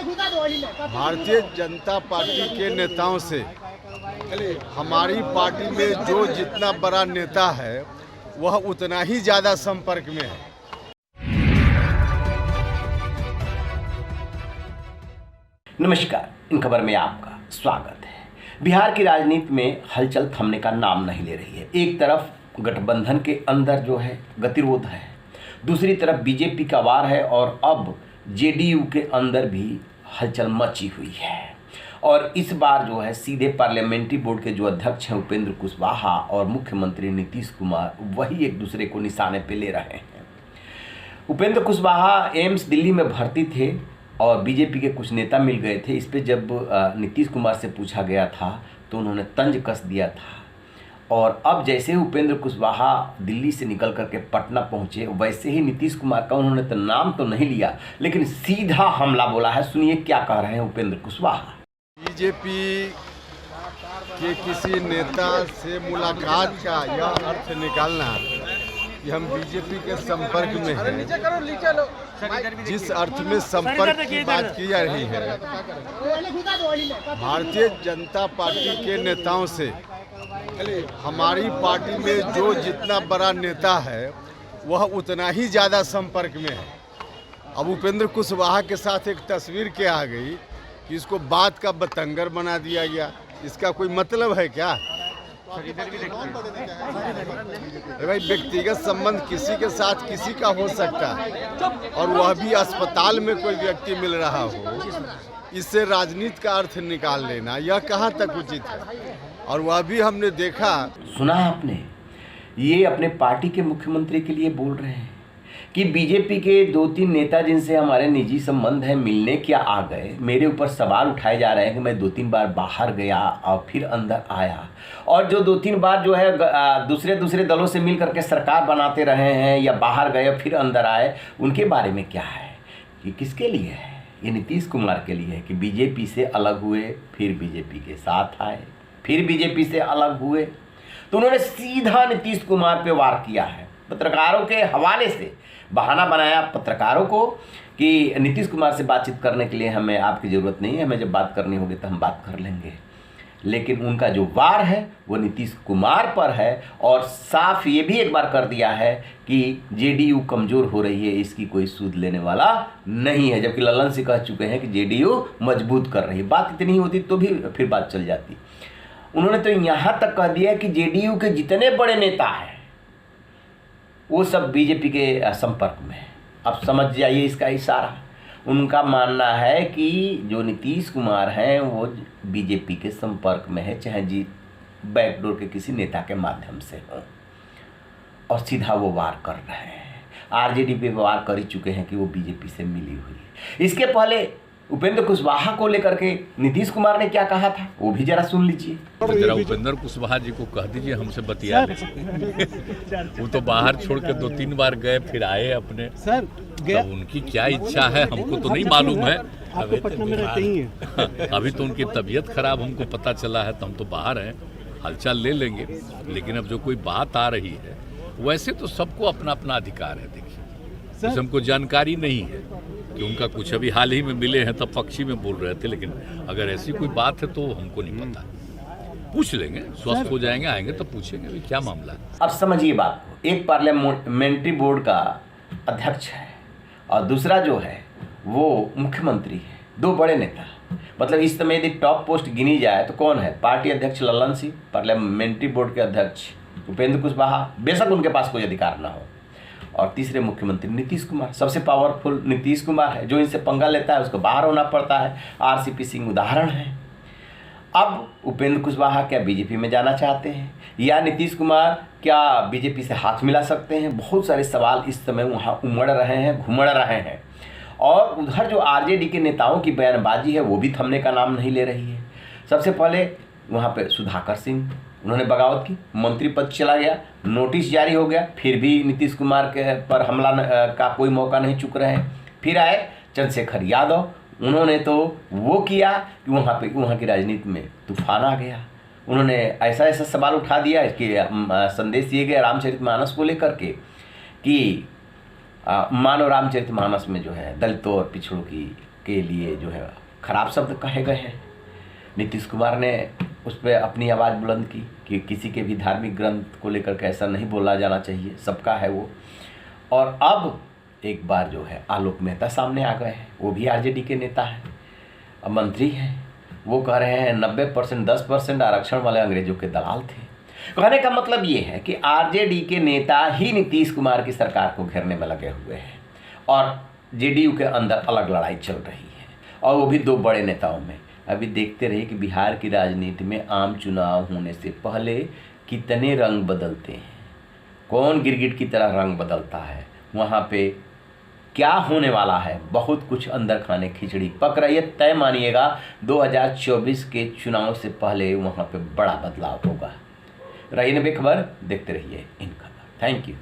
Bharatiya Janata party के नेताओं से हमारी पार्टी में जो जितना बड़ा नेता है वह उतना ही ज़्यादा संपर्क में है। नमस्कार, इन खबर में आपका स्वागत है। बिहार की राजनीति में हलचल थमने का नाम नहीं ले रही है। एक तरफ गठबंधन के अंदर जो है गतिरोध है, दूसरी तरफ बीजेपी का वार है और अब जेडीयू के अंदर भी हलचल मची हुई है। और इस बार जो है सीधे पार्लियामेंट्री बोर्ड के जो अध्यक्ष हैं उपेंद्र कुशवाहा और मुख्यमंत्री नीतीश कुमार वही एक दूसरे को निशाने पे ले रहे हैं। उपेंद्र कुशवाहा एम्स दिल्ली में भर्ती थे और बीजेपी के कुछ नेता मिल गए थे। इस पे जब नीतीश कुमार से पूछा गया था तो उन्होंने तंज कस दिया था। और अब जैसे ही उपेंद्र कुशवाहा दिल्ली से निकल करके पटना पहुंचे वैसे ही नीतीश कुमार का उन्होंने तो नाम तो नहीं लिया लेकिन सीधा हमला बोला है। सुनिए क्या कह रहे हैं उपेंद्र कुशवाहा। बीजेपी के किसी नेता से मुलाकात का यह अर्थ निकालना कि हम बीजेपी के संपर्क में हैं, जिस अर्थ में संपर्क की बात की जा रही है, भारतीय जनता पार्टी के नेताओं से हमारी पार्टी में जो जितना बड़ा नेता है वह उतना ही ज़्यादा संपर्क में है। अब उपेंद्र कुशवाहा के साथ एक तस्वीर क्या आ गई कि इसको बात का बतंगर बना दिया गया। इसका कोई मतलब है क्या? भाई, व्यक्तिगत संबंध किसी के साथ किसी का हो सकता है और वह भी अस्पताल में कोई व्यक्ति मिल रहा हो, इससे राजनीति का अर्थ निकाल लेना यह कहाँ तक उचित है? और वह भी हमने देखा। सुना आपने, ये अपने पार्टी के मुख्यमंत्री के लिए बोल रहे हैं कि बीजेपी के 2-3 नेता जिनसे हमारे निजी संबंध है मिलने क्या आ गए। मेरे ऊपर सवाल उठाए जा रहे हैं कि मैं 2-3 बार बाहर गया और फिर अंदर आया, और जो 2-3 बार जो है दूसरे दलों से मिल करके सरकार बनाते रहे हैं या बाहर गए फिर अंदर आए, उनके बारे में क्या है? ये किसके लिए है? ये नीतीश कुमार के लिए है कि बीजेपी से अलग हुए, फिर बीजेपी के साथ आए, फिर बीजेपी से अलग हुए। तो उन्होंने सीधा नीतीश कुमार पे वार किया है। पत्रकारों के हवाले से बहाना बनाया पत्रकारों को कि नीतीश कुमार से बातचीत करने के लिए हमें आपकी ज़रूरत नहीं है, हमें जब बात करनी होगी तो हम बात कर लेंगे। लेकिन उनका जो वार है वो नीतीश कुमार पर है और साफ ये भी एक बार कर दिया है कि जेडीयू कमज़ोर हो रही है, इसकी कोई सूद लेने वाला नहीं है। जबकि ललन सिंह कह चुके हैं कि जेडीयू मजबूत कर रही है। बात इतनी ही होती तो भी फिर बात चल जाती। उन्होंने तो यहाँ तक कह दिया कि जेडीयू के जितने बड़े नेता हैं वो सब बीजेपी के संपर्क में है। अब समझ जाइए इसका इशारा। उनका मानना है कि जो नीतीश कुमार हैं वो बीजेपी के संपर्क में है, चाहे जी बैकडोर के किसी नेता के माध्यम से हो, और सीधा वो वार कर रहे हैं। आरजेडी पे वार कर ही चुके हैं कि वो बीजेपी से मिली हुई है। इसके पहले उपेंद्र कुशवाहा को लेकर के नीतीश कुमार ने क्या कहा था वो भी जरा सुन लीजिए। जरा उपेंद्र कुशवाहा जी को कह दीजिए हमसे बतिया लें। वो तो बाहर छोड़ के 2-3 बार गए फिर आए अपने सर। तो उनकी क्या इच्छा है हमको तो नहीं मालूम है। आपको पटना में रहते ही हैं। अभी तो उनकी तबीयत खराब हमको पता चला है तो हम तो बाहर हैं, हालचाल ले लेंगे। लेकिन अब जो कोई बात आ रही है वैसे तो सबको अपना अपना अधिकार है। देखिए, हमको जानकारी नहीं है कि उनका कुछ अभी हाल ही में मिले हैं तब पक्षी में बोल रहे थे, लेकिन अगर ऐसी कोई बात है तो हमको नहीं पता। पूछ लेंगे, स्वस्थ हो जाएंगे आएंगे तो पूछेंगे भी क्या मामला है। अब समझिए बात को। एक पार्लियामेंट्री बोर्ड का अध्यक्ष है और दूसरा जो है वो मुख्यमंत्री है। 2 बड़े नेता, मतलब इस समय यदि टॉप पोस्ट गिनी जाए तो कौन है? पार्टी अध्यक्ष ललन सिंह, पार्लियामेंट्री बोर्ड के अध्यक्ष उपेंद्र कुशवाहा, बेशक उनके पास कोई अधिकार ना हो, और तीसरे मुख्यमंत्री नीतीश कुमार। सबसे पावरफुल नीतीश कुमार है। जो इनसे पंगा लेता है उसको बाहर होना पड़ता है। आरसीपी सिंह उदाहरण है। अब उपेंद्र कुशवाहा क्या बीजेपी में जाना चाहते हैं या नीतीश कुमार क्या बीजेपी से हाथ मिला सकते हैं? बहुत सारे सवाल इस समय वहाँ उमड़ रहे हैं, घुमड़ रहे हैं। और उधर जो आरजेडी के नेताओं की बयानबाजी है वो भी थमने का नाम नहीं ले रही है। सबसे पहले वहाँ पे सुधाकर सिंह, उन्होंने बगावत की, मंत्री पद चला गया, नोटिस जारी हो गया, फिर भी नीतीश कुमार के पर हमला का कोई मौका नहीं चूक रहे हैं। फिर आए चंद्रशेखर यादव, उन्होंने तो वो किया कि वहाँ की राजनीति में तूफान आ गया। उन्होंने ऐसा सवाल उठा दिया कि संदेश दिए गए रामचरितमानस को लेकर के कि मानव रामचरितमानस में जो है दलितों और पिछड़ों की के लिए जो है खराब शब्द कहे गए हैं। नीतीश कुमार ने उस पर अपनी आवाज़ बुलंद की कि किसी के भी धार्मिक ग्रंथ को लेकर के ऐसा नहीं बोला जाना चाहिए, सबका है वो। और अब एक बार जो है आलोक मेहता सामने आ गए हैं, वो भी आरजेडी के नेता हैं, अब मंत्री हैं। वो कह रहे हैं 90% 10% आरक्षण वाले अंग्रेजों के दलाल थे। कहने का मतलब ये है कि आरजेडी के नेता ही नीतीश कुमार की सरकार को घेरने में लगे हुए हैं और जेडीयू के अंदर अलग लड़ाई चल रही है, और वो भी 2 बड़े नेताओं में। अभी देखते रहिए कि बिहार की राजनीति में आम चुनाव होने से पहले कितने रंग बदलते हैं, कौन गिरगिट की तरह रंग बदलता है, वहाँ पे क्या होने वाला है। बहुत कुछ अंदर खाने खिचड़ी पक रही है। तय मानिएगा 2024 के चुनाव से पहले वहाँ पे बड़ा बदलाव होगा। रहिए बेखबर, देखते रहिए इन खबर। Thank you.